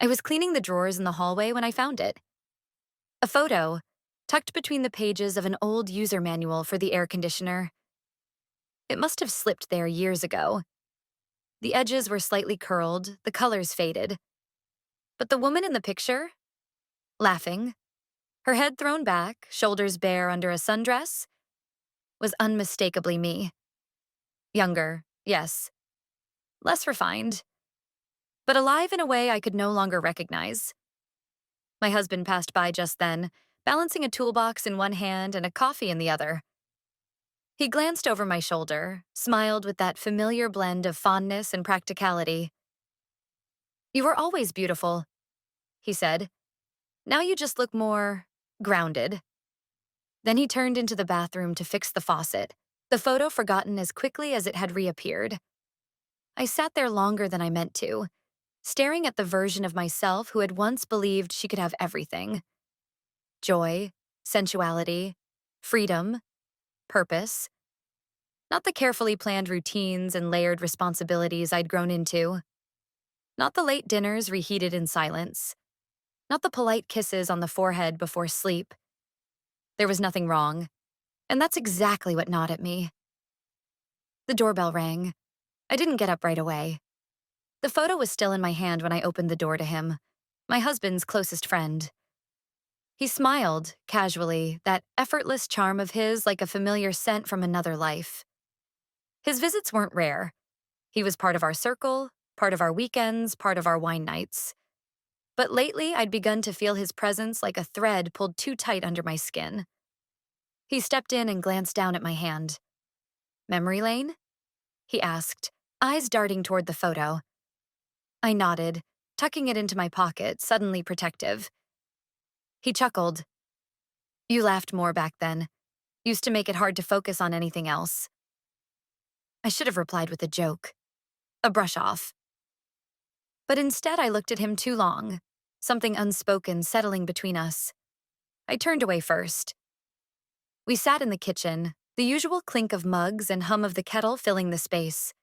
I was cleaning the drawers in the hallway when I found it. A photo, tucked between the pages of an old user manual for the air conditioner. It must have slipped there years ago. The edges were slightly curled, the colors faded. But the woman in the picture, laughing, her head thrown back, shoulders bare under a sundress, was unmistakably me. Younger, yes. Less refined, but alive in a way I could no longer recognize. My husband passed by just then, balancing a toolbox in one hand and a coffee in the other. He glanced over my shoulder, smiled with that familiar blend of fondness and practicality. "You were always beautiful," he said. "Now you just look more grounded." Then he turned into the bathroom to fix the faucet, the photo forgotten as quickly as it had reappeared. I sat there longer than I meant to, staring at the version of myself who had once believed she could have everything: joy, sensuality, freedom, purpose. Not the carefully planned routines and layered responsibilities I'd grown into. Not the late dinners reheated in silence. Not the polite kisses on the forehead before sleep. There was nothing wrong, and that's exactly what gnawed at me. The doorbell rang. I didn't get up right away. The photo was still in my hand when I opened the door to him, my husband's closest friend. He smiled, casually, that effortless charm of his like a familiar scent from another life. His visits weren't rare. He was part of our circle, part of our weekends, part of our wine nights. But lately, I'd begun to feel his presence like a thread pulled too tight under my skin. He stepped in and glanced down at my hand. "Memory lane?" he asked, eyes darting toward the photo. I nodded, tucking it into my pocket, suddenly protective. He chuckled. "You laughed more back then. Used to make it hard to focus on anything else." I should have replied with a joke, a brush off. But instead, I looked at him too long, something unspoken settling between us. I turned away first. We sat in the kitchen, the usual clink of mugs and hum of the kettle filling the space.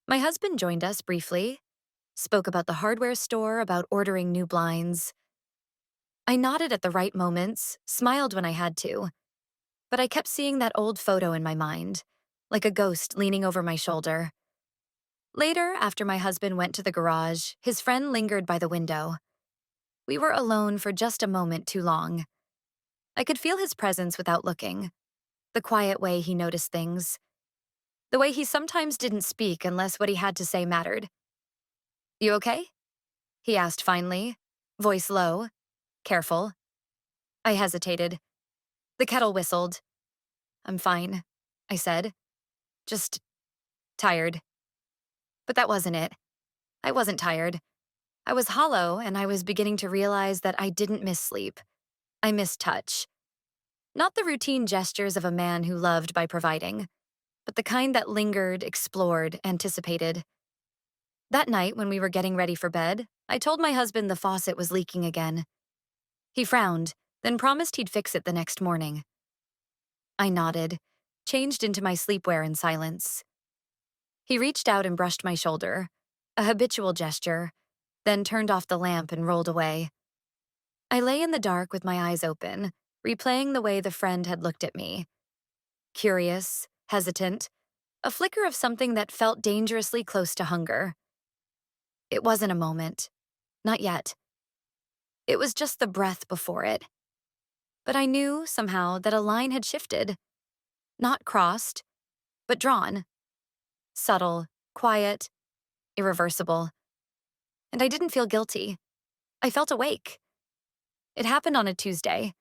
My husband joined us briefly, spoke about the hardware store, about ordering new blinds. I nodded at the right moments, smiled when I had to, but I kept seeing that old photo in my mind, like a ghost leaning over my shoulder. Later, after my husband went to the garage, his friend lingered by the window. We were alone for just a moment too long. I could feel his presence without looking, the quiet way he noticed things, the way he sometimes didn't speak unless what he had to say mattered. "You okay?" he asked finally, voice low, careful. I hesitated. The kettle whistled. "I'm fine," I said. "Just tired." But that wasn't it. I wasn't tired. I was hollow, and I was beginning to realize that I didn't miss sleep. I missed touch. Not the routine gestures of a man who loved by providing, but the kind that lingered, explored, anticipated. That night, when we were getting ready for bed, I told my husband the faucet was leaking again. He frowned, then promised he'd fix it the next morning. I nodded, changed into my sleepwear in silence. He reached out and brushed my shoulder, a habitual gesture, then turned off the lamp and rolled away. I lay in the dark with my eyes open, replaying the way the friend had looked at me. Curious, hesitant, a flicker of something that felt dangerously close to hunger. It wasn't a moment. Not yet. It was just the breath before it. But I knew, somehow, that a line had shifted. Not crossed, but drawn. Subtle, quiet, irreversible. And I didn't feel guilty. I felt awake. It happened on a Tuesday.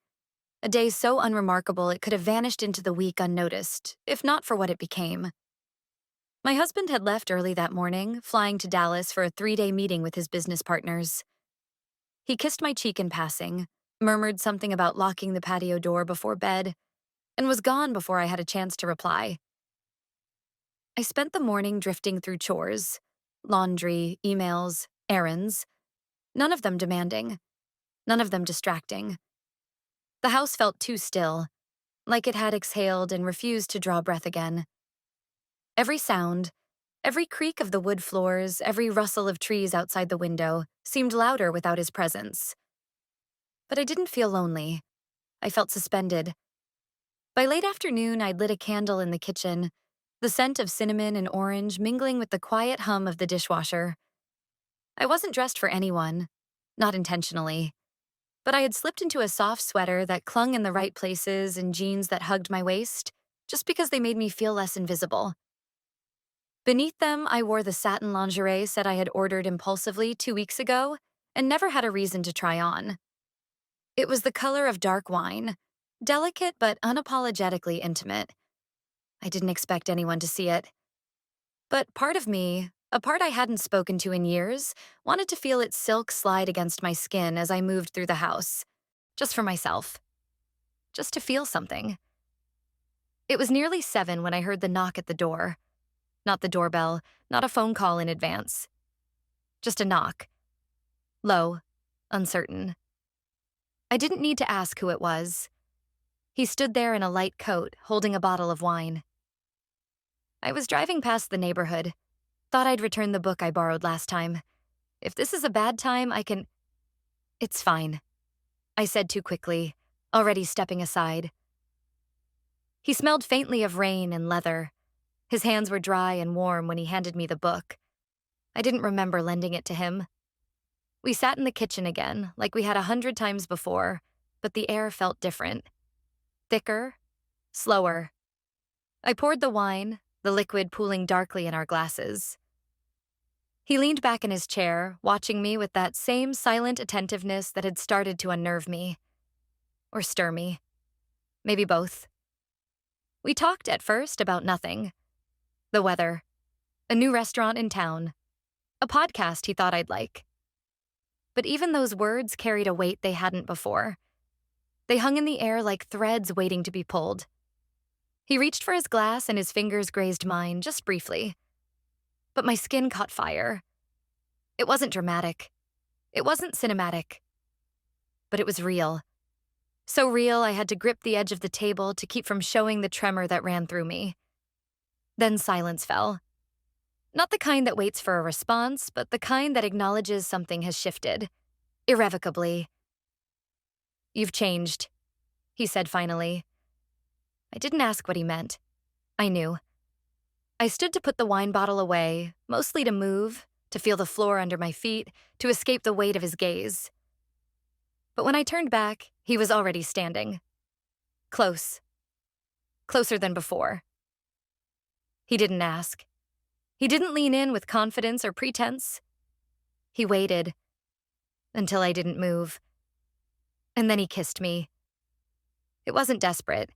A day so unremarkable it could have vanished into the week unnoticed, if not for what it became. My husband had left early that morning, flying to Dallas for a 3-day meeting with his business partners. He kissed my cheek in passing, murmured something about locking the patio door before bed, and was gone before I had a chance to reply. I spent the morning drifting through chores, laundry, emails, errands, none of them demanding, none of them distracting. The house felt too still, like it had exhaled and refused to draw breath again. Every sound, Every creak of the wood floors, every rustle of trees outside the window seemed louder without his presence. But I didn't feel lonely. I felt suspended. By late afternoon, I'd lit a candle in the kitchen, the scent of cinnamon and orange mingling with the quiet hum of the dishwasher. I wasn't dressed for anyone, not intentionally, but I had slipped into a soft sweater that clung in the right places and jeans that hugged my waist, just because they made me feel less invisible. Beneath them, I wore the satin lingerie set I had ordered impulsively 2 weeks ago and never had a reason to try on. It was the color of dark wine, delicate but unapologetically intimate. I didn't expect anyone to see it. But part of me, a part I hadn't spoken to in years, wanted to feel its silk slide against my skin as I moved through the house. Just for myself. Just to feel something. It was nearly 7 when I heard the knock at the door. Not the doorbell, not a phone call in advance. Just a knock. Low, uncertain. I didn't need to ask who it was. He stood there in a light coat, holding a bottle of wine. I was driving past the neighborhood. Thought I'd return the book I borrowed last time. If this is a bad time, I can... It's fine, I said too quickly, already stepping aside. He smelled faintly of rain and leather. His hands were dry and warm when he handed me the book. I didn't remember lending it to him. We sat in the kitchen again, like we had 100 times before, but the air felt different. Thicker, slower. I poured the wine, the liquid pooling darkly in our glasses. He leaned back in his chair, watching me with that same silent attentiveness that had started to unnerve me. Or stir me. Maybe both. We talked at first about nothing. The weather. A new restaurant in town. A podcast he thought I'd like. But even those words carried a weight they hadn't before. They hung in the air like threads waiting to be pulled. He reached for his glass and his fingers grazed mine just briefly. But my skin caught fire. It wasn't dramatic. It wasn't cinematic. But it was real. So real I had to grip the edge of the table to keep from showing the tremor that ran through me. Then silence fell. Not the kind that waits for a response, but the kind that acknowledges something has shifted. Irrevocably. "You've changed," he said finally. I didn't ask what he meant. I knew. I stood to put the wine bottle away, mostly to move, to feel the floor under my feet, to escape the weight of his gaze. But when I turned back, he was already standing. Close. Closer than before. He didn't ask. He didn't lean in with confidence or pretense. He waited. Until I didn't move. And then he kissed me. It wasn't desperate.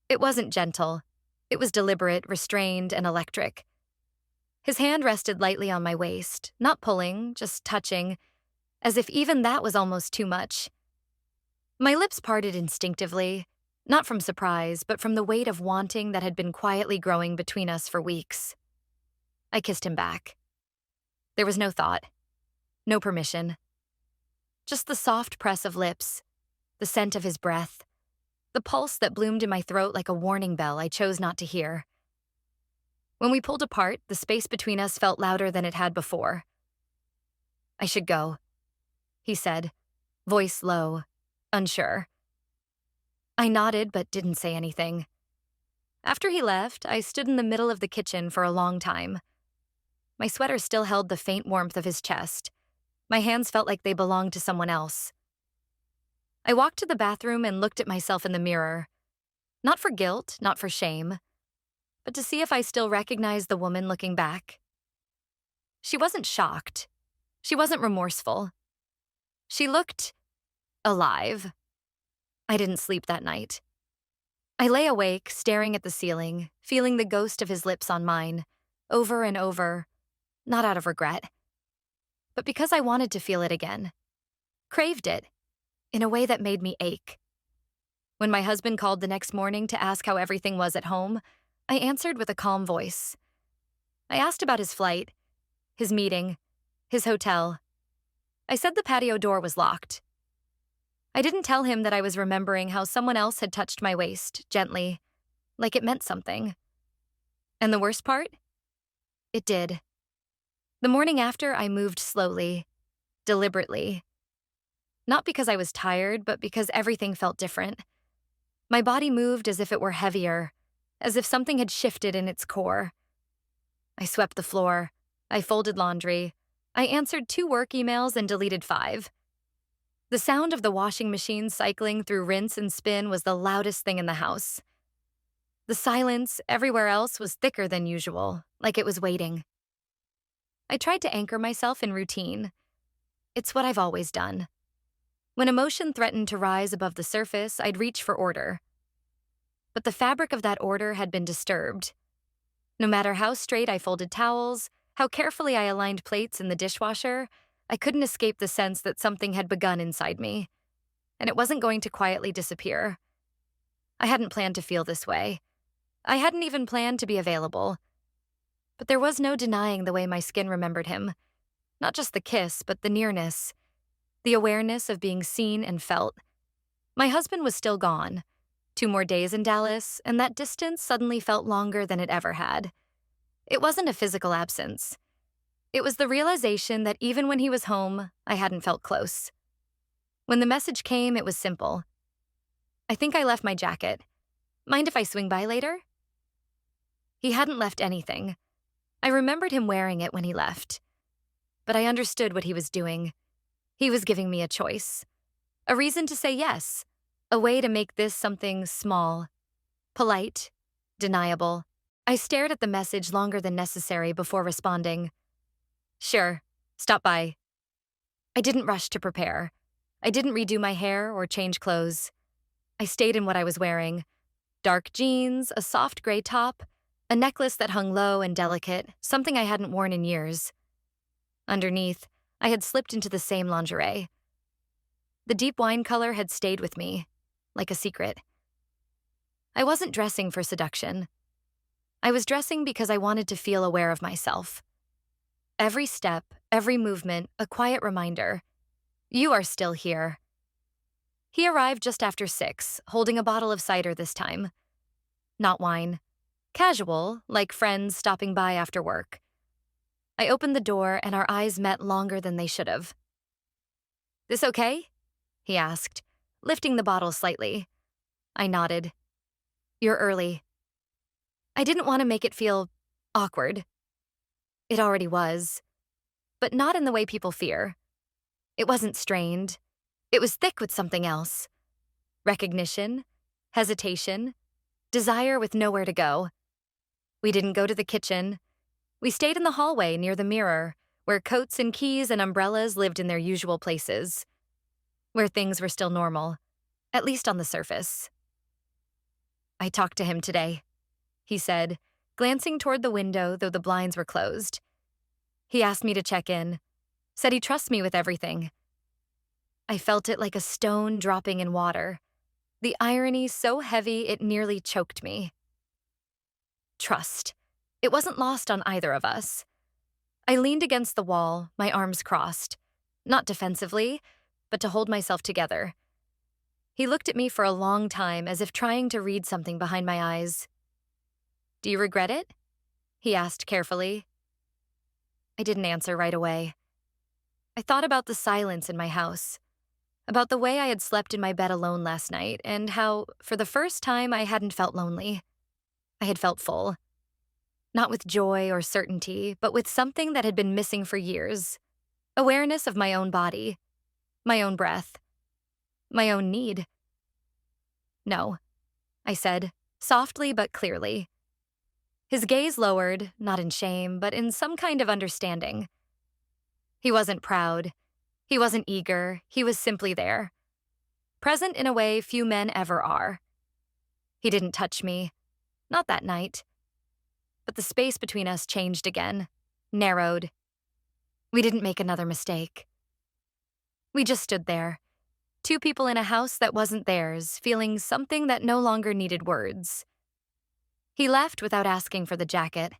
It wasn't gentle. It was deliberate, restrained, and electric. His hand rested lightly on my waist, not pulling, just touching, as if even that was almost too much. My lips parted instinctively, not from surprise, but from the weight of wanting that had been quietly growing between us for weeks. I kissed him back. There was no thought, no permission. Just the soft press of lips, the scent of his breath, the pulse that bloomed in my throat like a warning bell I chose not to hear. When we pulled apart, the space between us felt louder than it had before. "I should go," he said, voice low, unsure. I nodded but didn't say anything. After he left, I stood in the middle of the kitchen for a long time. My sweater still held the faint warmth of his chest. My hands felt like they belonged to someone else. I walked to the bathroom and looked at myself in the mirror. Not for guilt, not for shame, but to see if I still recognized the woman looking back. She wasn't shocked. She wasn't remorseful. She looked alive. I didn't sleep that night. I lay awake, staring at the ceiling, feeling the ghost of his lips on mine, over and over, not out of regret, but because I wanted to feel it again. Craved it, in a way that made me ache. When my husband called the next morning to ask how everything was at home, I answered with a calm voice. I asked about his flight, his meeting, his hotel. I said the patio door was locked. I didn't tell him that I was remembering how someone else had touched my waist, gently, like it meant something. And the worst part? It did. The morning after, I moved slowly, deliberately. Not because I was tired, but because everything felt different. My body moved as if it were heavier, as if something had shifted in its core. I swept the floor. I folded laundry. I answered 2 work emails and deleted 5. The sound of the washing machine cycling through rinse and spin was the loudest thing in the house. The silence everywhere else was thicker than usual, like it was waiting. I tried to anchor myself in routine. It's what I've always done. When emotion threatened to rise above the surface, I'd reach for order. But the fabric of that order had been disturbed. No matter how straight I folded towels, how carefully I aligned plates in the dishwasher, I couldn't escape the sense that something had begun inside me, and it wasn't going to quietly disappear. I hadn't planned to feel this way. I hadn't even planned to be available. But there was no denying the way my skin remembered him. Not just the kiss, but the nearness, the awareness of being seen and felt. My husband was still gone. 2 more days in Dallas, and that distance suddenly felt longer than it ever had. It wasn't a physical absence. It was the realization that even when he was home, I hadn't felt close. When the message came, it was simple. I think I left my jacket. Mind if I swing by later? He hadn't left anything. I remembered him wearing it when he left. But I understood what he was doing. He was giving me a choice. A reason to say yes. A way to make this something small, polite, deniable. I stared at the message longer than necessary before responding. Sure, stop by. I didn't rush to prepare. I didn't redo my hair or change clothes. I stayed in what I was wearing. Dark jeans, a soft gray top, a necklace that hung low and delicate, something I hadn't worn in years. Underneath, I had slipped into the same lingerie. The deep wine color had stayed with me, like a secret. I wasn't dressing for seduction. I was dressing because I wanted to feel aware of myself. Every step, every movement, a quiet reminder. You are still here. He arrived just after 6, holding a bottle of cider this time. Not wine. Casual, like friends stopping by after work. I opened the door and our eyes met longer than they should have. This okay? He asked, lifting the bottle slightly. I nodded. You're early. I didn't want to make it feel awkward. It already was. But not in the way people fear. It wasn't strained. It was thick with something else. Recognition, hesitation, desire with nowhere to go. We didn't go to the kitchen. We stayed in the hallway near the mirror, where coats and keys and umbrellas lived in their usual places. Where things were still normal, at least on the surface. I talked to him today, he said, glancing toward the window though the blinds were closed. He asked me to check in, said he trusts me with everything. I felt it like a stone dropping in water, the irony so heavy it nearly choked me. Trust. It wasn't lost on either of us. I leaned against the wall, my arms crossed, not defensively, but to hold myself together. He looked at me for a long time as if trying to read something behind my eyes. Do you regret it? He asked carefully. I didn't answer right away. I thought about the silence in my house, about the way I had slept in my bed alone last night, and how, for the first time, I hadn't felt lonely. I had felt full. Not with joy or certainty, but with something that had been missing for years. Awareness of my own body, my own breath, my own need. No, I said, softly but clearly. His gaze lowered, not in shame, but in some kind of understanding. He wasn't proud. He wasn't eager. He was simply there. Present in a way few men ever are. He didn't touch me. Not that night. But the space between us changed again, narrowed. We didn't make another mistake. We just stood there, 2 people in a house that wasn't theirs, feeling something that no longer needed words. He left without asking for the jacket.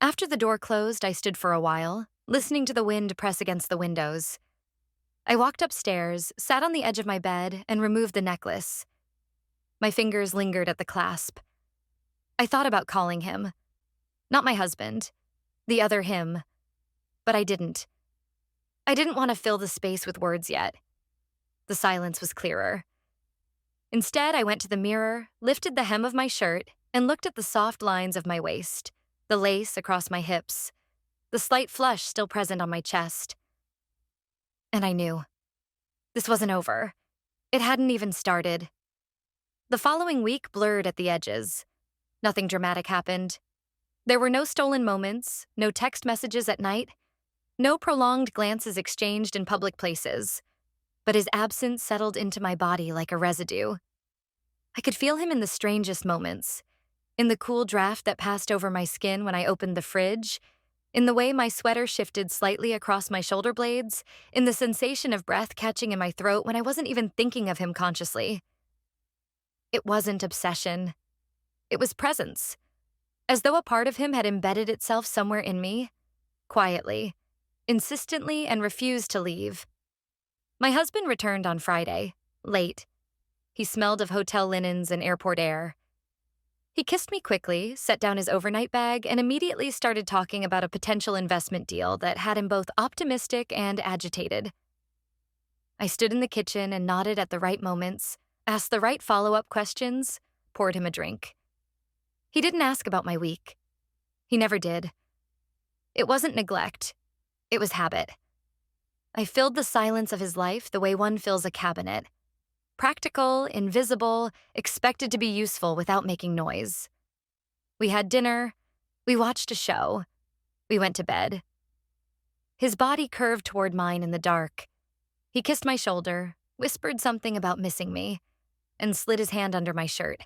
After the door closed, I stood for a while, listening to the wind press against the windows. I walked upstairs, sat on the edge of my bed, and removed the necklace. My fingers lingered at the clasp. I thought about calling him. Not my husband. the other him, but I didn't. I didn't want to fill the space with words yet. The silence was clearer. Instead, I went to the mirror, lifted the hem of my shirt, and looked at the soft lines of my waist, the lace across my hips, the slight flush still present on my chest. And I knew. This wasn't over. It hadn't even started. The following week blurred at the edges. Nothing dramatic happened. There were no stolen moments, no text messages at night, no prolonged glances exchanged in public places. But his absence settled into my body like a residue. I could feel him in the strangest moments, in the cool draft that passed over my skin when I opened the fridge, in the way my sweater shifted slightly across my shoulder blades, in the sensation of breath catching in my throat when I wasn't even thinking of him consciously. It wasn't obsession. It was presence, as though a part of him had embedded itself somewhere in me, quietly, insistently, and refused to leave. My husband returned on Friday, late. He smelled of hotel linens and airport air. He kissed me quickly, set down his overnight bag, and immediately started talking about a potential investment deal that had him both optimistic and agitated. I stood in the kitchen and nodded at the right moments, asked the right follow-up questions, poured him a drink. He didn't ask about my week. He never did. It wasn't neglect. It was habit. I filled the silence of his life the way one fills a cabinet. Practical, invisible, expected to be useful without making noise. We had dinner. We watched a show. We went to bed. His body curved toward mine in the dark. He kissed my shoulder, whispered something about missing me, and slid his hand under my shirt.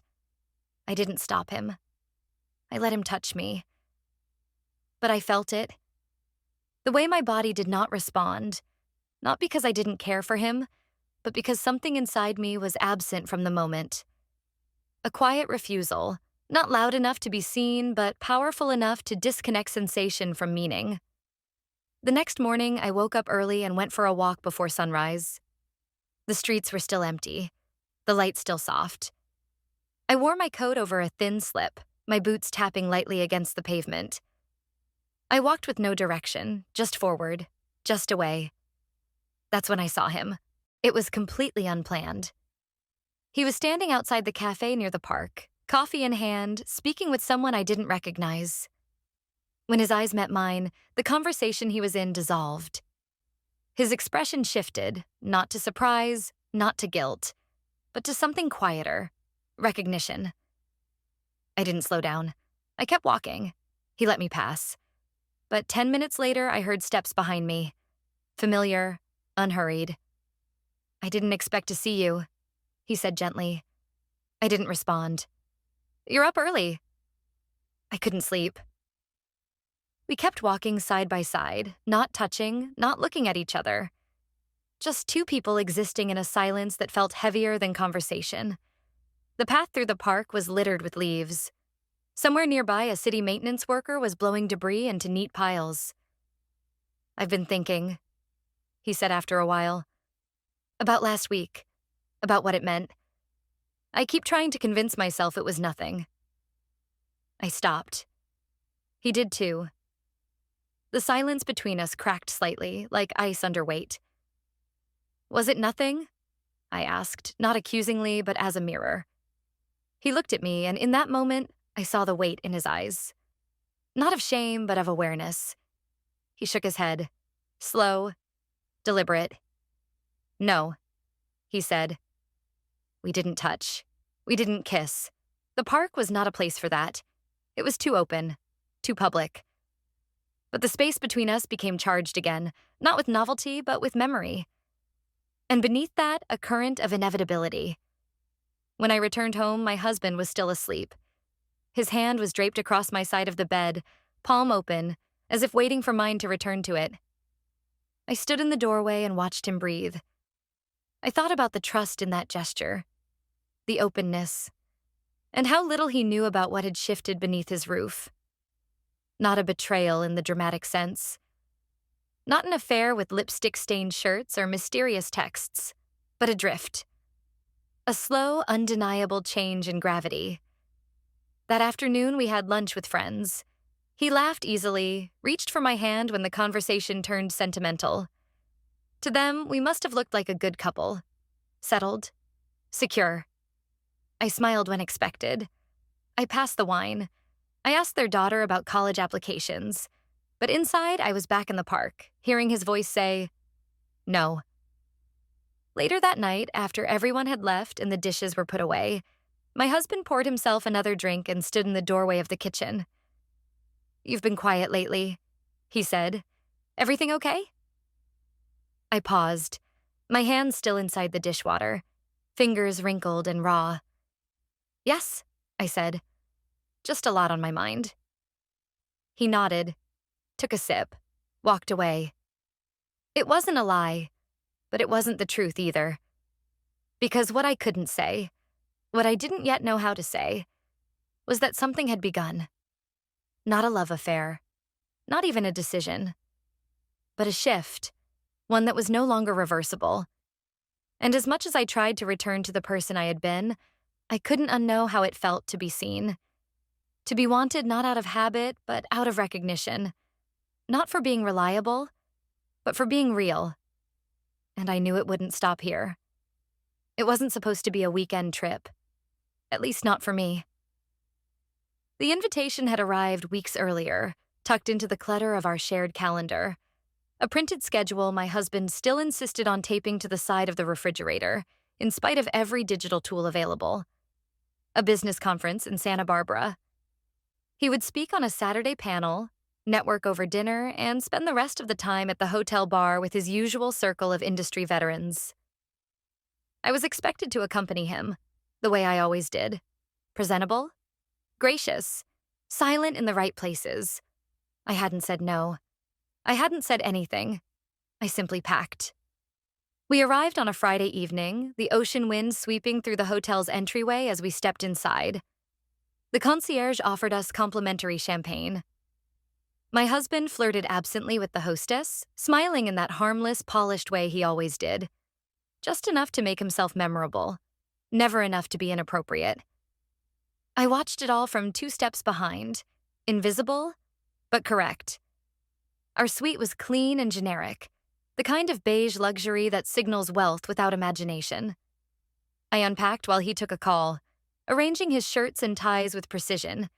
I didn't stop him. I let him touch me. But I felt it. The way my body did not respond, not because I didn't care for him, but because something inside me was absent from the moment. A quiet refusal, not loud enough to be seen, but powerful enough to disconnect sensation from meaning. The next morning, I woke up early and went for a walk before sunrise. The streets were still empty, the light still soft. I wore my coat over a thin slip, my boots tapping lightly against the pavement. I walked with no direction, just forward, just away. That's when I saw him. It was completely unplanned. He was standing outside the cafe near the park, coffee in hand, speaking with someone I didn't recognize. When his eyes met mine, the conversation he was in dissolved. His expression shifted, not to surprise, not to guilt, but to something quieter, recognition. I didn't slow down. I kept walking. He let me pass. But 10 minutes later, I heard steps behind me. Familiar, unhurried. "I didn't expect to see you," he said gently. I didn't respond. "You're up early." I couldn't sleep. We kept walking side by side, not touching, not looking at each other. Just two people existing in a silence that felt heavier than conversation. The path through the park was littered with leaves. Somewhere nearby, a city maintenance worker was blowing debris into neat piles. "I've been thinking," he said after a while. "About last week. About what it meant. I keep trying to convince myself it was nothing." I stopped. He did too. The silence between us cracked slightly, like ice under weight. "Was it nothing?" I asked, not accusingly, but as a mirror. He looked at me, and in that moment, I saw the weight in his eyes. Not of shame, but of awareness. He shook his head. Slow, deliberate. "No," he said. "We didn't touch. We didn't kiss. The park was not a place for that. It was too open, too public. But the space between us became charged again, not with novelty, but with memory. And beneath that, a current of inevitability. When I returned home, my husband was still asleep. His hand was draped across my side of the bed, palm open, as if waiting for mine to return to it. I stood in the doorway and watched him breathe. I thought about the trust in that gesture, the openness, and how little he knew about what had shifted beneath his roof. Not a betrayal in the dramatic sense. Not an affair with lipstick-stained shirts or mysterious texts, but a drift. A slow, undeniable change in gravity. That afternoon, we had lunch with friends. He laughed easily, reached for my hand when the conversation turned sentimental. To them, we must have looked like a good couple. Settled. Secure. I smiled when expected. I passed the wine. I asked their daughter about college applications. But inside, I was back in the park, hearing his voice say, "No." Later that night, after everyone had left and the dishes were put away, my husband poured himself another drink and stood in the doorway of the kitchen. "You've been quiet lately," he said. "Everything okay?" I paused, my hands still inside the dishwater, fingers wrinkled and raw. "Yes," I said. "Just a lot on my mind." He nodded, took a sip, walked away. It wasn't a lie, but it wasn't the truth either. Because what I couldn't say, what I didn't yet know how to say, was that something had begun. Not a love affair, not even a decision, but a shift, one that was no longer reversible. And as much as I tried to return to the person I had been, I couldn't unknow how it felt to be seen. To be wanted not out of habit, but out of recognition. Not for being reliable, but for being real. And I knew it wouldn't stop here. It wasn't supposed to be a weekend trip. At least not for me. The invitation had arrived weeks earlier, tucked into the clutter of our shared calendar. A printed schedule my husband still insisted on taping to the side of the refrigerator, in spite of every digital tool available. A business conference in Santa Barbara. He would speak on a Saturday panel, network over dinner, and spend the rest of the time at the hotel bar with his usual circle of industry veterans. I was expected to accompany him, the way I always did. Presentable, gracious, silent in the right places. I hadn't said no. I hadn't said anything. I simply packed. We arrived on a Friday evening, the ocean wind sweeping through the hotel's entryway as we stepped inside. The concierge offered us complimentary champagne. My husband flirted absently with the hostess, smiling in that harmless, polished way he always did. Just enough to make himself memorable, never enough to be inappropriate. I watched it all from 2 steps behind, invisible, but correct. Our suite was clean and generic, the kind of beige luxury that signals wealth without imagination. I unpacked while he took a call, arranging his shirts and ties with precision,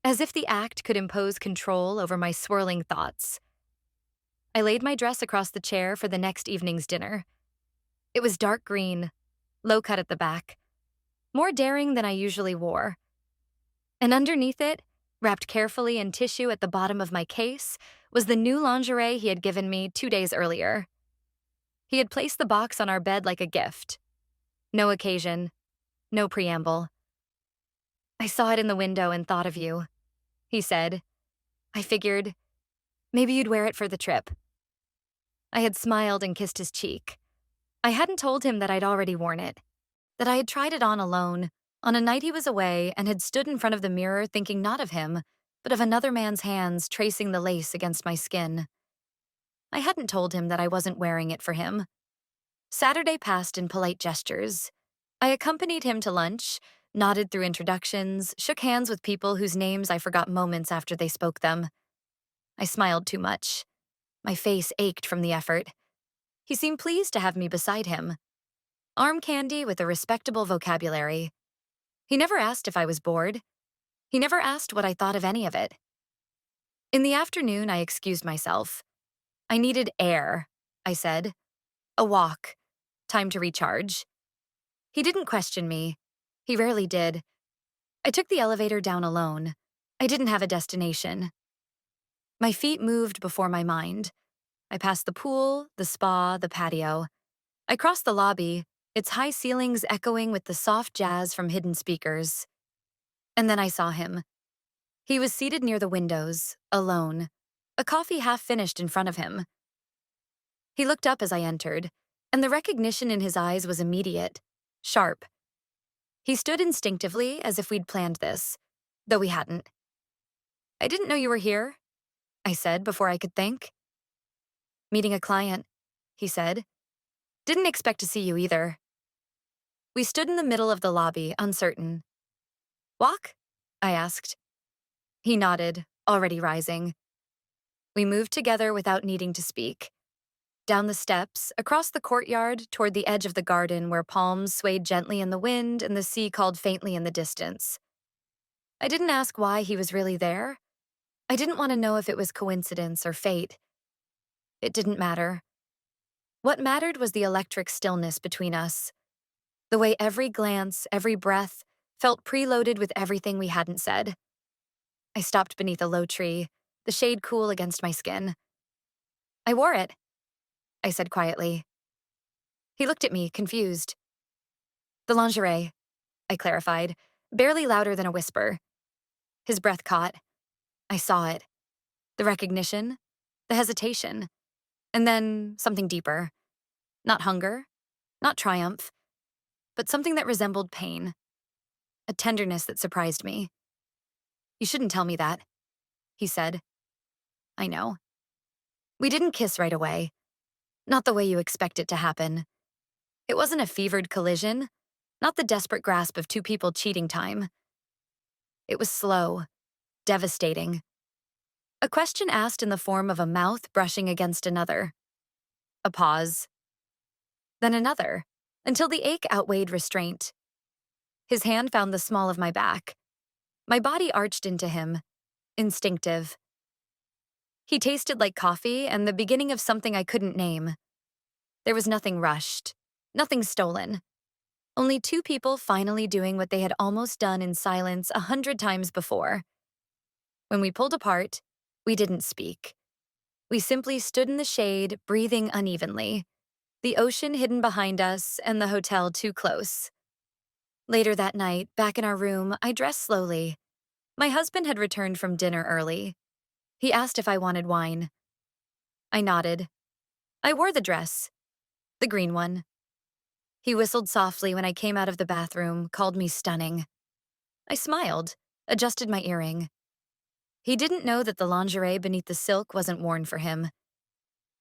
as if the act could impose control over my swirling thoughts. I laid my dress across the chair for the next evening's dinner. It was dark green, low cut at the back, more daring than I usually wore. And underneath it, wrapped carefully in tissue at the bottom of my case, was the new lingerie he had given me 2 days earlier. He had placed the box on our bed like a gift. No occasion, no preamble. "I saw it in the window and thought of you," he said. "I figured, maybe you'd wear it for the trip." I had smiled and kissed his cheek. I hadn't told him that I'd already worn it, that I had tried it on alone, on a night he was away, and had stood in front of the mirror thinking not of him, but of another man's hands tracing the lace against my skin. I hadn't told him that I wasn't wearing it for him. Saturday passed in polite gestures. I accompanied him to lunch, nodded through introductions, shook hands with people whose names I forgot moments after they spoke them. I smiled too much. My face ached from the effort. He seemed pleased to have me beside him. Arm candy with a respectable vocabulary. He never asked if I was bored. He never asked what I thought of any of it. In the afternoon, I excused myself. I needed air, I said. A walk. Time to recharge. He didn't question me. He rarely did. I took the elevator down alone. I didn't have a destination. My feet moved before my mind. I passed the pool, the spa, the patio. I crossed the lobby, its high ceilings echoing with the soft jazz from hidden speakers. And then I saw him. He was seated near the windows, alone, a coffee half finished in front of him. He looked up as I entered, and the recognition in his eyes was immediate, sharp. He stood instinctively as if we'd planned this, though we hadn't. "I didn't know you were here," I said before I could think. "Meeting a client," he said. "Didn't expect to see you either." We stood in the middle of the lobby, uncertain. "Walk?" I asked. He nodded, already rising. We moved together without needing to speak. Down the steps, across the courtyard, toward the edge of the garden where palms swayed gently in the wind and the sea called faintly in the distance. I didn't ask why he was really there. I didn't want to know if it was coincidence or fate. It didn't matter. What mattered was the electric stillness between us, the way every glance, every breath, felt preloaded with everything we hadn't said. I stopped beneath a low tree, the shade cool against my skin. I wore it, I said quietly. He looked at me, confused. The lingerie, I clarified, barely louder than a whisper. His breath caught. I saw it. The recognition, the hesitation, and then something deeper. Not hunger, not triumph, but something that resembled pain. A tenderness that surprised me. You shouldn't tell me that, he said. I know. We didn't kiss right away. Not the way you expect it to happen. It wasn't a fevered collision, not the desperate grasp of two people cheating time. It was slow, devastating. A question asked in the form of a mouth brushing against another. A pause. Then another, until the ache outweighed restraint. His hand found the small of my back. My body arched into him, instinctive. He tasted like coffee and the beginning of something I couldn't name. There was nothing rushed, nothing stolen. Only two people finally doing what they had almost done in silence 100 times before. When we pulled apart, we didn't speak. We simply stood in the shade, breathing unevenly, the ocean hidden behind us and the hotel too close. Later that night, back in our room, I dressed slowly. My husband had returned from dinner early. He asked if I wanted wine. I nodded. I wore the dress, the green one. He whistled softly when I came out of the bathroom, called me stunning. I smiled, adjusted my earring. He didn't know that the lingerie beneath the silk wasn't worn for him.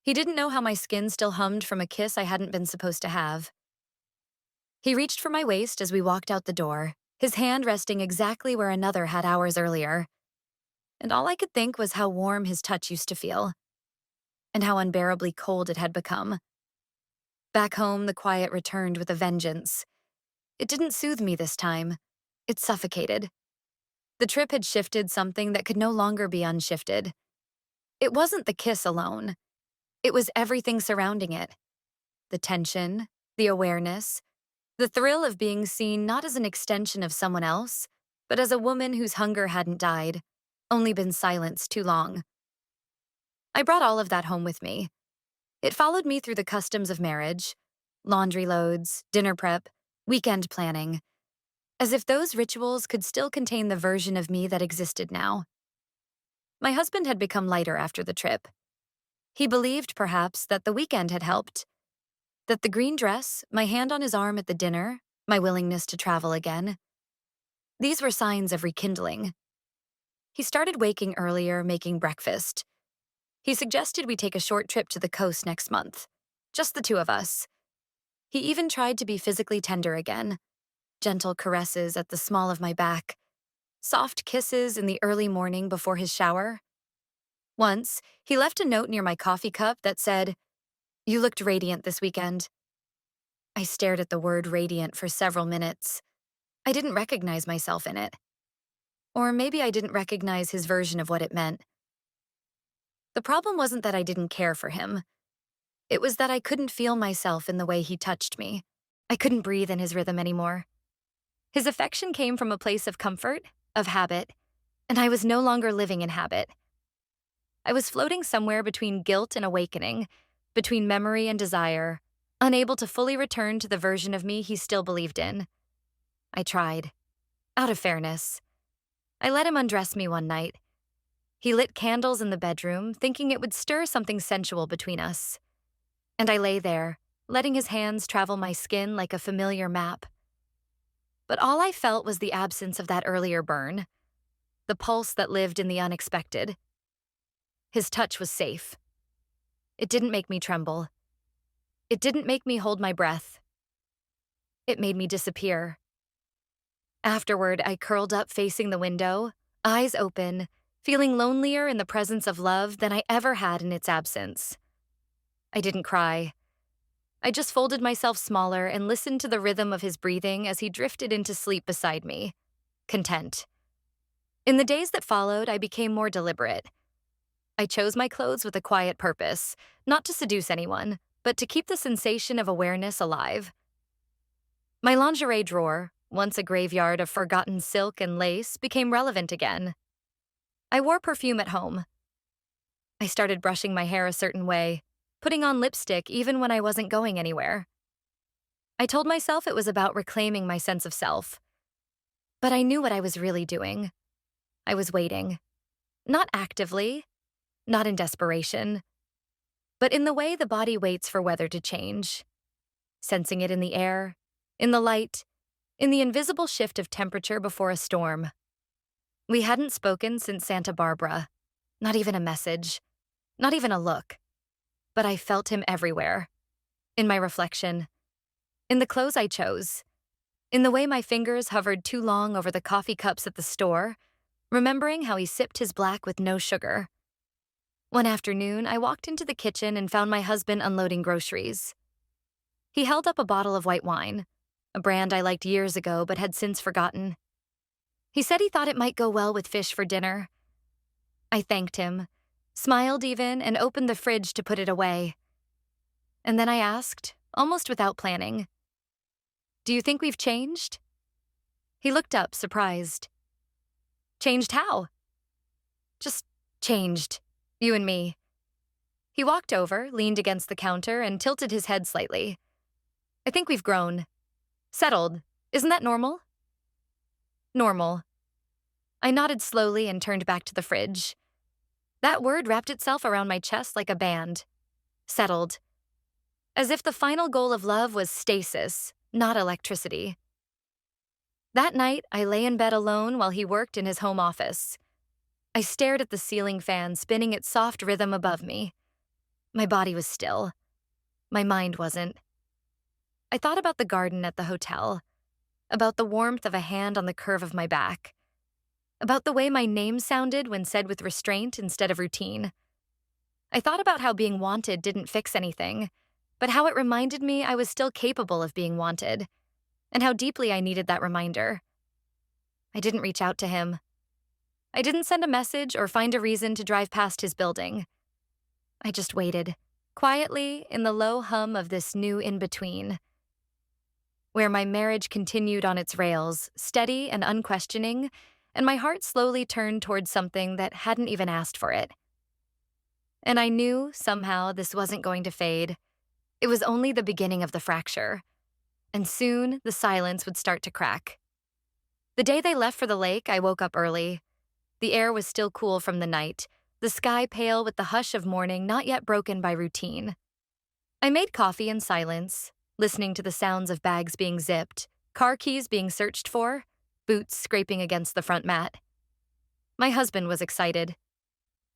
He didn't know how my skin still hummed from a kiss I hadn't been supposed to have. He reached for my waist as we walked out the door, his hand resting exactly where another had hours earlier. And all I could think was how warm his touch used to feel, and how unbearably cold it had become. Back home, the quiet returned with a vengeance. It didn't soothe me this time. It suffocated. The trip had shifted something that could no longer be unshifted. It wasn't the kiss alone. It was everything surrounding it. The tension, the awareness, the thrill of being seen not as an extension of someone else, but as a woman whose hunger hadn't died, only been silenced too long. I brought all of that home with me. It followed me through the customs of marriage, laundry loads, dinner prep, weekend planning, as if those rituals could still contain the version of me that existed now. My husband had become lighter after the trip. He believed, perhaps, that the weekend had helped, that the green dress, my hand on his arm at the dinner, my willingness to travel again, these were signs of rekindling. He started waking earlier, making breakfast. He suggested we take a short trip to the coast next month, just the two of us. He even tried to be physically tender again, gentle caresses at the small of my back, soft kisses in the early morning before his shower. Once, he left a note near my coffee cup that said, "You looked radiant this weekend." I stared at the word radiant for several minutes. I didn't recognize myself in it. Or maybe I didn't recognize his version of what it meant. The problem wasn't that I didn't care for him. It was that I couldn't feel myself in the way he touched me. I couldn't breathe in his rhythm anymore. His affection came from a place of comfort, of habit, and I was no longer living in habit. I was floating somewhere between guilt and awakening, between memory and desire, unable to fully return to the version of me he still believed in. I tried, out of fairness. I let him undress me one night. He lit candles in the bedroom, thinking it would stir something sensual between us. And I lay there, letting his hands travel my skin like a familiar map. But all I felt was the absence of that earlier burn, the pulse that lived in the unexpected. His touch was safe. It didn't make me tremble. It didn't make me hold my breath. It made me disappear. Afterward, I curled up facing the window, eyes open, feeling lonelier in the presence of love than I ever had in its absence. I didn't cry. I just folded myself smaller and listened to the rhythm of his breathing as he drifted into sleep beside me, content. In the days that followed, I became more deliberate. I chose my clothes with a quiet purpose, not to seduce anyone, but to keep the sensation of awareness alive. My lingerie drawer, once a graveyard of forgotten silk and lace, became relevant again. I wore perfume at home. I started brushing my hair a certain way, putting on lipstick even when I wasn't going anywhere. I told myself it was about reclaiming my sense of self. But I knew what I was really doing. I was waiting. Not actively, not in desperation, but in the way the body waits for weather to change. Sensing it in the air, in the light, in the invisible shift of temperature before a storm. We hadn't spoken since Santa Barbara. Not even a message. Not even a look. But I felt him everywhere. In my reflection. In the clothes I chose. In the way my fingers hovered too long over the coffee cups at the store, remembering how he sipped his black with no sugar. One afternoon, I walked into the kitchen and found my husband unloading groceries. He held up a bottle of white wine, a brand I liked years ago but had since forgotten. He said he thought it might go well with fish for dinner. I thanked him, smiled even, and opened the fridge to put it away. And then I asked, almost without planning, "Do you think we've changed?" He looked up, surprised. "Changed how?" "Just changed. You and me." He walked over, leaned against the counter, and tilted his head slightly. "I think we've grown. Settled. Isn't that normal?" Normal. I nodded slowly and turned back to the fridge. That word wrapped itself around my chest like a band. Settled. As if the final goal of love was stasis, not electricity. That night, I lay in bed alone while he worked in his home office. I stared at the ceiling fan spinning its soft rhythm above me. My body was still. My mind wasn't. I thought about the garden at the hotel, about the warmth of a hand on the curve of my back, about the way my name sounded when said with restraint instead of routine. I thought about how being wanted didn't fix anything, but how it reminded me I was still capable of being wanted, and how deeply I needed that reminder. I didn't reach out to him. I didn't send a message or find a reason to drive past his building. I just waited, quietly in the low hum of this new in-between, where my marriage continued on its rails, steady and unquestioning, and my heart slowly turned towards something that hadn't even asked for it. And I knew, somehow, this wasn't going to fade. It was only the beginning of the fracture. And soon, the silence would start to crack. The day they left for the lake, I woke up early. The air was still cool from the night, the sky pale with the hush of morning not yet broken by routine. I made coffee in silence, listening to the sounds of bags being zipped, car keys being searched for, boots scraping against the front mat. My husband was excited.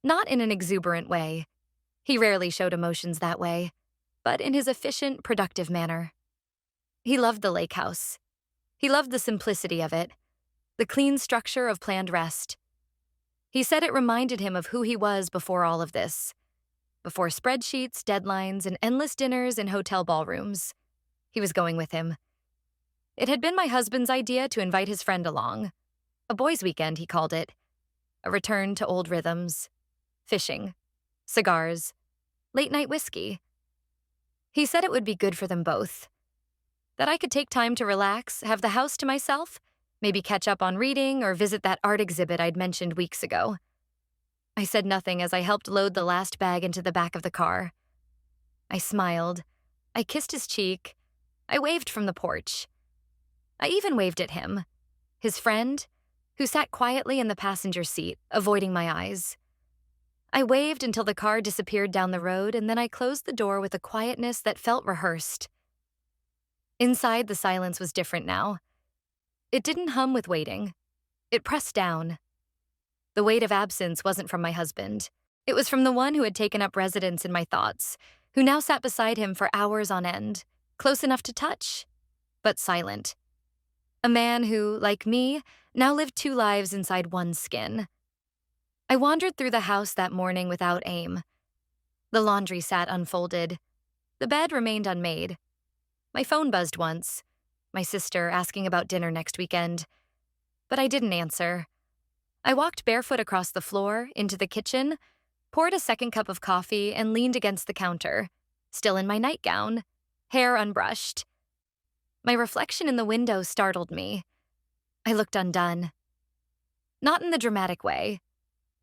Not in an exuberant way. He rarely showed emotions that way, but in his efficient, productive manner. He loved the lake house. He loved the simplicity of it, the clean structure of planned rest. He said it reminded him of who he was before all of this, before spreadsheets, deadlines, and endless dinners in hotel ballrooms. He was going with him. It had been my husband's idea to invite his friend along. A boys' weekend, he called it. A return to old rhythms. Fishing. Cigars. Late-night whiskey. He said it would be good for them both. That I could take time to relax, have the house to myself, maybe catch up on reading or visit that art exhibit I'd mentioned weeks ago. I said nothing as I helped load the last bag into the back of the car. I smiled. I kissed his cheek. I waved from the porch. I even waved at him, his friend, who sat quietly in the passenger seat, avoiding my eyes. I waved until the car disappeared down the road, and then I closed the door with a quietness that felt rehearsed. Inside, the silence was different now. It didn't hum with waiting. It pressed down. The weight of absence wasn't from my husband. It was from the one who had taken up residence in my thoughts, who now sat beside him for hours on end, close enough to touch, but silent. A man who, like me, now lived two lives inside one skin. I wandered through the house that morning without aim. The laundry sat unfolded. The bed remained unmade. My phone buzzed once, my sister asking about dinner next weekend. But I didn't answer. I walked barefoot across the floor, into the kitchen, poured a second cup of coffee, and leaned against the counter, still in my nightgown, hair unbrushed. My reflection in the window startled me. I looked undone. Not in the dramatic way.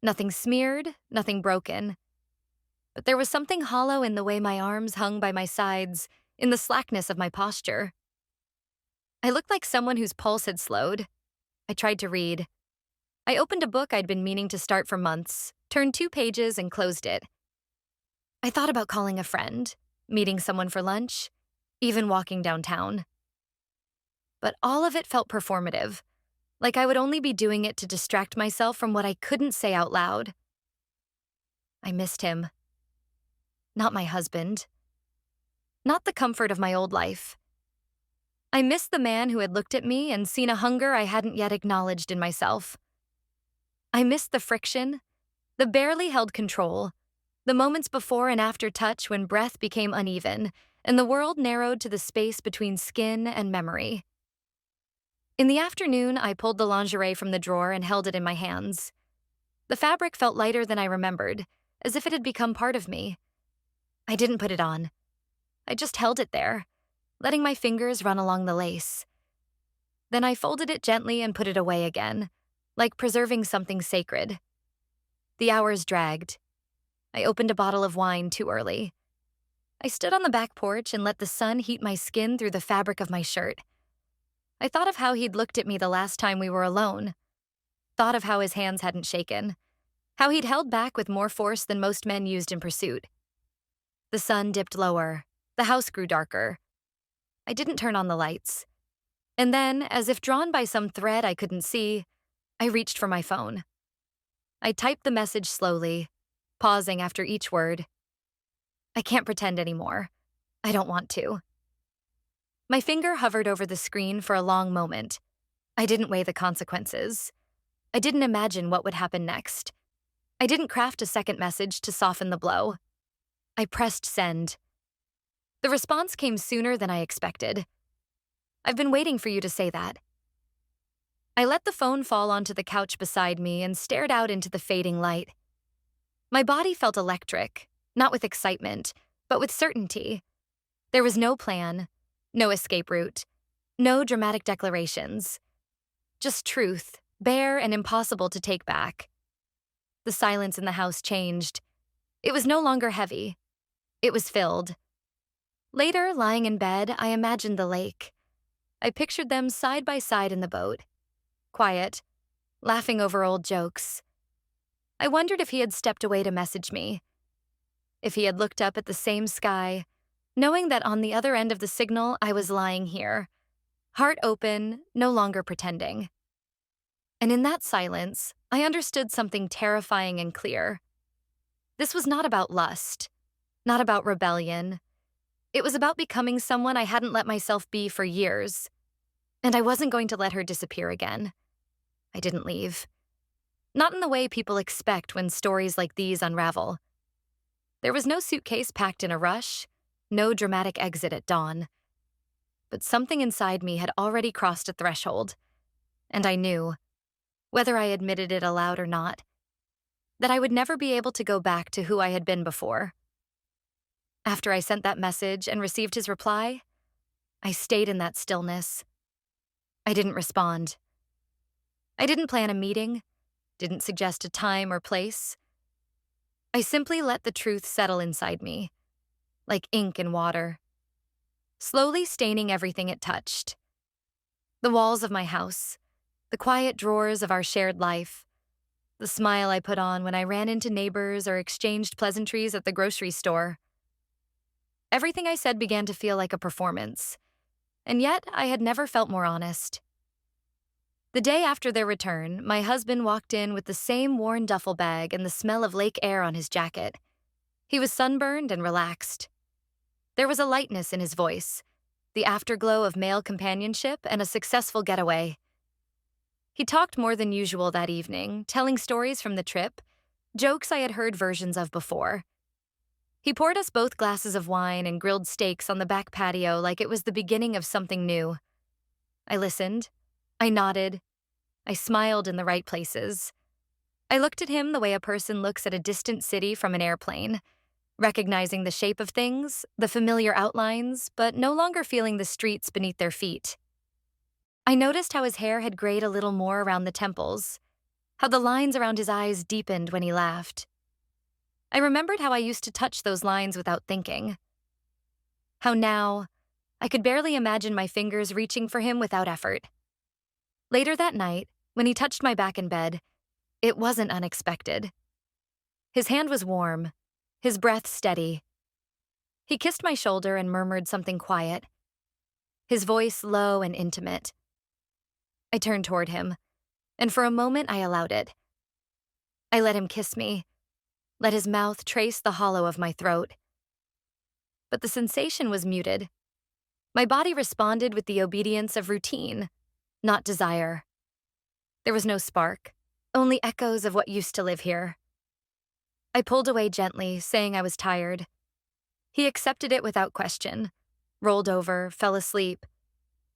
Nothing smeared, nothing broken. But there was something hollow in the way my arms hung by my sides, in the slackness of my posture. I looked like someone whose pulse had slowed. I tried to read. I opened a book I'd been meaning to start for months, turned 2 pages, and closed it. I thought about calling a friend, meeting someone for lunch, even walking downtown. But all of it felt performative, like I would only be doing it to distract myself from what I couldn't say out loud. I missed him. Not my husband. Not the comfort of my old life. I missed the man who had looked at me and seen a hunger I hadn't yet acknowledged in myself. I missed the friction, the barely held control, the moments before and after touch when breath became uneven and the world narrowed to the space between skin and memory. In the afternoon, I pulled the lingerie from the drawer and held it in my hands. The fabric felt lighter than I remembered, as if it had become part of me. I didn't put it on. I just held it there, letting my fingers run along the lace. Then I folded it gently and put it away again, like preserving something sacred. The hours dragged. I opened a bottle of wine too early. I stood on the back porch and let the sun heat my skin through the fabric of my shirt. I thought of how he'd looked at me the last time we were alone. Thought of how his hands hadn't shaken. How he'd held back with more force than most men used in pursuit. The sun dipped lower. The house grew darker. I didn't turn on the lights. And then, as if drawn by some thread I couldn't see, I reached for my phone. I typed the message slowly, pausing after each word. I can't pretend anymore. I don't want to. My finger hovered over the screen for a long moment. I didn't weigh the consequences. I didn't imagine what would happen next. I didn't craft a second message to soften the blow. I pressed send. The response came sooner than I expected. I've been waiting for you to say that. I let the phone fall onto the couch beside me and stared out into the fading light. My body felt electric, not with excitement, but with certainty. There was no plan, no escape route, no dramatic declarations. Just truth, bare and impossible to take back. The silence in the house changed. It was no longer heavy. It was filled. Later, lying in bed, I imagined the lake. I pictured them side by side in the boat, quiet, laughing over old jokes. I wondered if he had stepped away to message me. If he had looked up at the same sky, knowing that on the other end of the signal I was lying here, heart open, no longer pretending. And in that silence, I understood something terrifying and clear. This was not about lust, not about rebellion. It was about becoming someone I hadn't let myself be for years. And I wasn't going to let her disappear again. I didn't leave. Not in the way people expect when stories like these unravel. There was no suitcase packed in a rush, no dramatic exit at dawn. But something inside me had already crossed a threshold, and I knew, whether I admitted it aloud or not, that I would never be able to go back to who I had been before. After I sent that message and received his reply, I stayed in that stillness. I didn't respond. I didn't plan a meeting, didn't suggest a time or place. I simply let the truth settle inside me, like ink in water, slowly staining everything it touched. The walls of my house, the quiet drawers of our shared life, the smile I put on when I ran into neighbors or exchanged pleasantries at the grocery store. Everything I said began to feel like a performance, and yet I had never felt more honest. The day after their return, my husband walked in with the same worn duffel bag and the smell of lake air on his jacket. He was sunburned and relaxed. There was a lightness in his voice, the afterglow of male companionship and a successful getaway. He talked more than usual that evening, telling stories from the trip, jokes I had heard versions of before. He poured us both glasses of wine and grilled steaks on the back patio like it was the beginning of something new. I listened. I nodded. I smiled in the right places. I looked at him the way a person looks at a distant city from an airplane, recognizing the shape of things, the familiar outlines, but no longer feeling the streets beneath their feet. I noticed how his hair had grayed a little more around the temples, how the lines around his eyes deepened when he laughed. I remembered how I used to touch those lines without thinking. How now, I could barely imagine my fingers reaching for him without effort. Later that night, when he touched my back in bed, it wasn't unexpected. His hand was warm, his breath steady. He kissed my shoulder and murmured something quiet, his voice low and intimate. I turned toward him, and for a moment I allowed it. I let him kiss me, let his mouth trace the hollow of my throat. But the sensation was muted. My body responded with the obedience of routine, not desire. There was no spark, only echoes of what used to live here. I pulled away gently, saying I was tired. He accepted it without question, rolled over, fell asleep,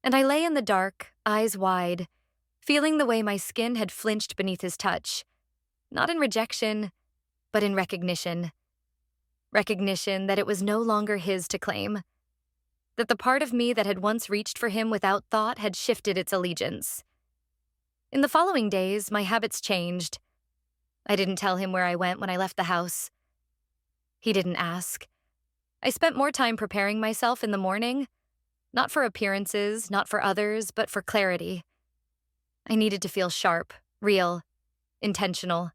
and I lay in the dark, eyes wide, feeling the way my skin had flinched beneath his touch, not in rejection, but in recognition. Recognition that it was no longer his to claim, that the part of me that had once reached for him without thought had shifted its allegiance. In the following days, my habits changed. I didn't tell him where I went when I left the house. He didn't ask. I spent more time preparing myself in the morning, not for appearances, not for others, but for clarity. I needed to feel sharp, real, intentional.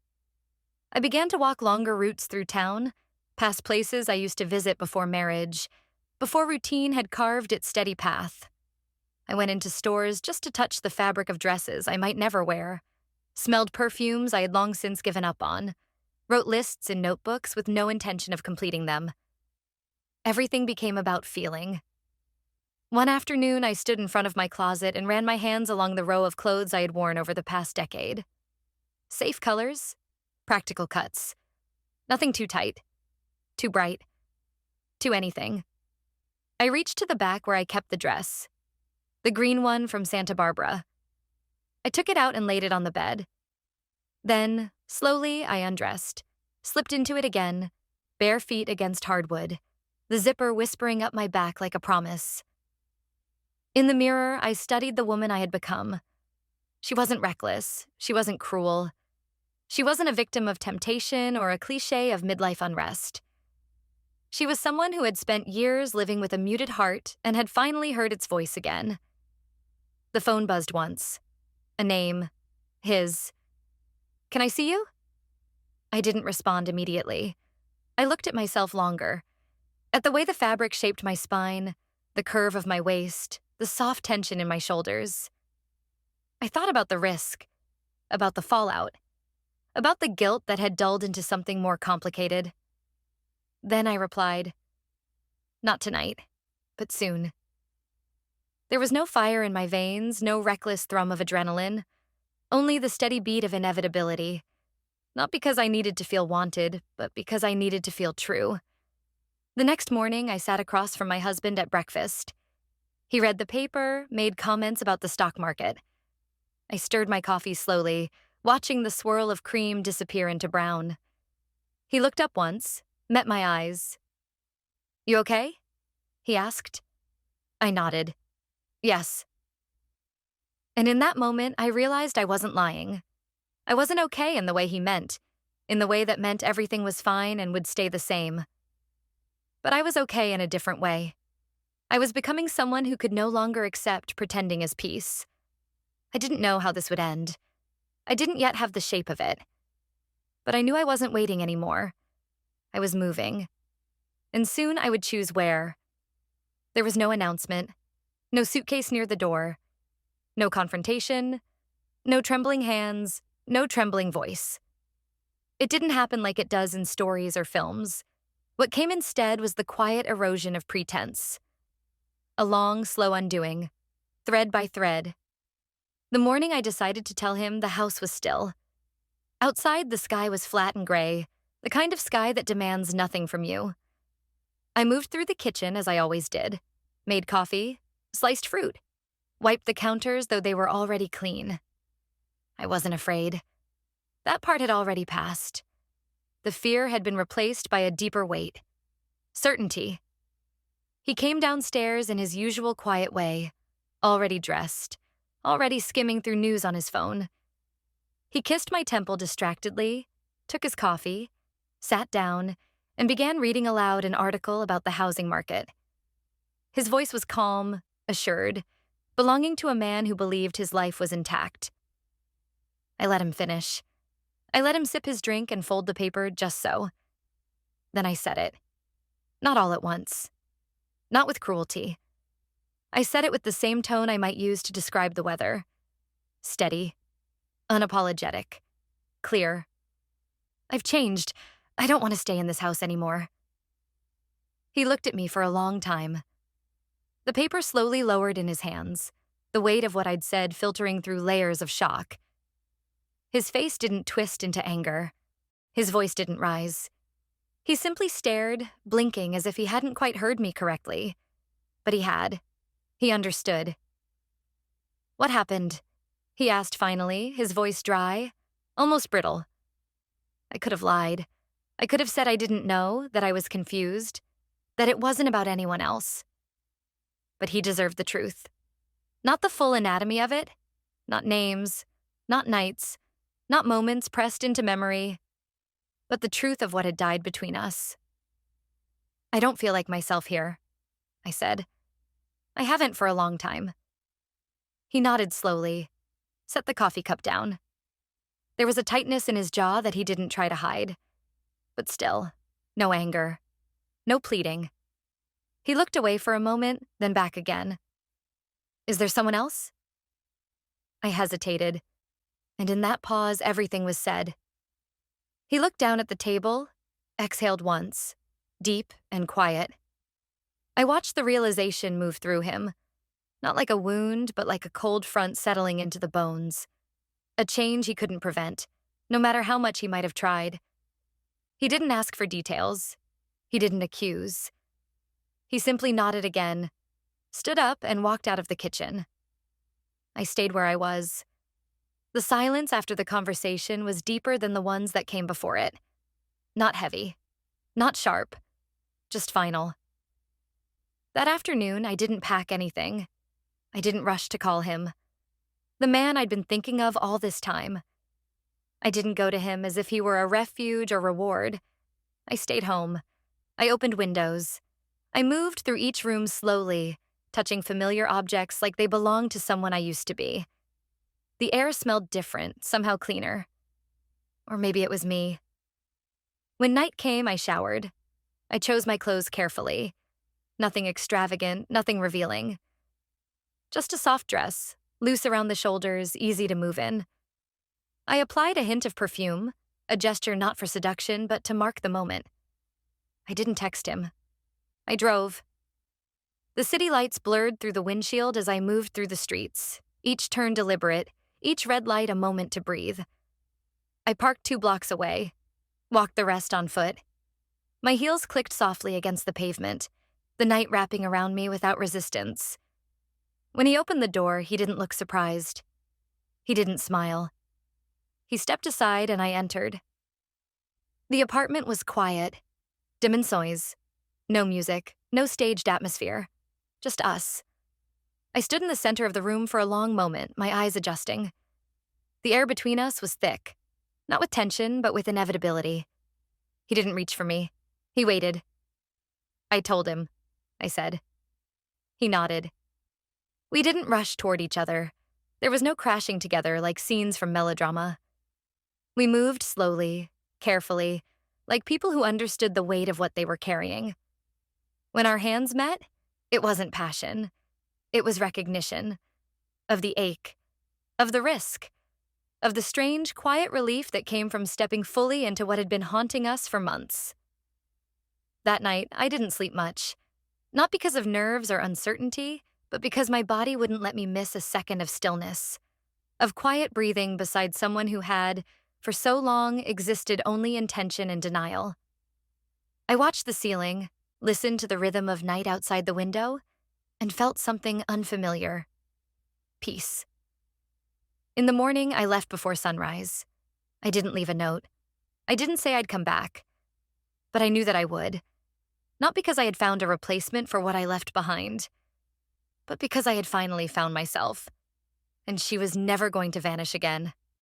I began to walk longer routes through town, past places I used to visit before marriage, before routine had carved its steady path. I went into stores just to touch the fabric of dresses I might never wear, smelled perfumes I had long since given up on, wrote lists in notebooks with no intention of completing them. Everything became about feeling. One afternoon, I stood in front of my closet and ran my hands along the row of clothes I had worn over the past decade. Safe colors, practical cuts. Nothing too tight, too bright, too anything. I reached to the back where I kept the dress, the green one from Santa Barbara. I took it out and laid it on the bed. Then, slowly, I undressed, slipped into it again, bare feet against hardwood, the zipper whispering up my back like a promise. In the mirror, I studied the woman I had become. She wasn't reckless. She wasn't cruel. She wasn't a victim of temptation or a cliché of midlife unrest. She was someone who had spent years living with a muted heart and had finally heard its voice again. The phone buzzed once. A name. His. "Can I see you?" I didn't respond immediately. I looked at myself longer, at the way the fabric shaped my spine, the curve of my waist, the soft tension in my shoulders. I thought about the risk, about the fallout, about the guilt that had dulled into something more complicated. Then I replied, "Not tonight, but soon." There was no fire in my veins, no reckless thrum of adrenaline, only the steady beat of inevitability. Not because I needed to feel wanted, but because I needed to feel true. The next morning, I sat across from my husband at breakfast. He read the paper, made comments about the stock market. I stirred my coffee slowly, watching the swirl of cream disappear into brown. He looked up once, met my eyes. "You okay?" he asked. I nodded. "Yes." And in that moment, I realized I wasn't lying. I wasn't okay in the way he meant, in the way that meant everything was fine and would stay the same. But I was okay in a different way. I was becoming someone who could no longer accept pretending as peace. I didn't know how this would end. I didn't yet have the shape of it. But I knew I wasn't waiting anymore. I was moving. And soon I would choose where. There was no announcement, no suitcase near the door, no confrontation, no trembling hands, no trembling voice. It didn't happen like it does in stories or films. What came instead was the quiet erosion of pretense. A long, slow undoing, thread by thread. The morning I decided to tell him, the house was still. Outside, the sky was flat and gray, the kind of sky that demands nothing from you. I moved through the kitchen as I always did, made coffee, sliced fruit, wiped the counters though they were already clean. I wasn't afraid. That part had already passed. The fear had been replaced by a deeper weight. Certainty. He came downstairs in his usual quiet way, already dressed, already skimming through news on his phone. He kissed my temple distractedly, took his coffee, sat down, and began reading aloud an article about the housing market. His voice was calm, assured, belonging to a man who believed his life was intact. I let him finish. I let him sip his drink and fold the paper just so. Then I said it. Not all at once. Not with cruelty. I said it with the same tone I might use to describe the weather. Steady. Unapologetic. Clear. I've changed. I don't want to stay in this house anymore. He looked at me for a long time. The paper slowly lowered in his hands, the weight of what I'd said filtering through layers of shock. His face didn't twist into anger. His voice didn't rise. He simply stared, blinking as if he hadn't quite heard me correctly. But he had. He understood. "What happened?" he asked finally, his voice dry, almost brittle. I could have lied. I could have said I didn't know, that I was confused, that it wasn't about anyone else. But he deserved the truth. Not the full anatomy of it, not names, not nights, not moments pressed into memory, but the truth of what had died between us. "I don't feel like myself here," I said. "I haven't for a long time." He nodded slowly, set the coffee cup down. There was a tightness in his jaw that he didn't try to hide. But still, no anger, no pleading. He looked away for a moment, then back again. "Is there someone else?" I hesitated, and in that pause, everything was said. He looked down at the table, exhaled once, deep and quiet. I watched the realization move through him, not like a wound, but like a cold front settling into the bones. A change he couldn't prevent, no matter how much he might have tried. He didn't ask for details. He didn't accuse. He simply nodded again, stood up, and walked out of the kitchen. I stayed where I was. The silence after the conversation was deeper than the ones that came before it. Not heavy, not sharp, just final. That afternoon, I didn't pack anything. I didn't rush to call him. The man I'd been thinking of all this time. I didn't go to him as if he were a refuge or reward. I stayed home. I opened windows. I moved through each room slowly, touching familiar objects like they belonged to someone I used to be. The air smelled different, somehow cleaner. Or maybe it was me. When night came, I showered. I chose my clothes carefully. Nothing extravagant, nothing revealing. Just a soft dress, loose around the shoulders, easy to move in. I applied a hint of perfume, a gesture not for seduction, but to mark the moment. I didn't text him. I drove. The city lights blurred through the windshield as I moved through the streets, each turn deliberate, each red light a moment to breathe. I parked 2 blocks away, walked the rest on foot. My heels clicked softly against the pavement, the night wrapping around me without resistance. When he opened the door, he didn't look surprised. He didn't smile. He stepped aside and I entered. The apartment was quiet, dim and noise. No music, no staged atmosphere. Just us. I stood in the center of the room for a long moment, my eyes adjusting. The air between us was thick, not with tension, but with inevitability. He didn't reach for me. He waited. "I told him," I said. He nodded. We didn't rush toward each other. There was no crashing together like scenes from melodrama. We moved slowly, carefully, like people who understood the weight of what they were carrying. When our hands met, it wasn't passion. It was recognition. Of the ache. Of the risk. Of the strange, quiet relief that came from stepping fully into what had been haunting us for months. That night, I didn't sleep much. Not because of nerves or uncertainty, but because my body wouldn't let me miss a second of stillness. Of quiet breathing beside someone who had, for so long existed only in tension and denial. I watched the ceiling, listened to the rhythm of night outside the window, and felt something unfamiliar: peace. In the morning, I left before sunrise. I didn't leave a note. I didn't say I'd come back, but I knew that I would. Not because I had found a replacement for what I left behind, but because I had finally found myself, and she was never going to vanish again.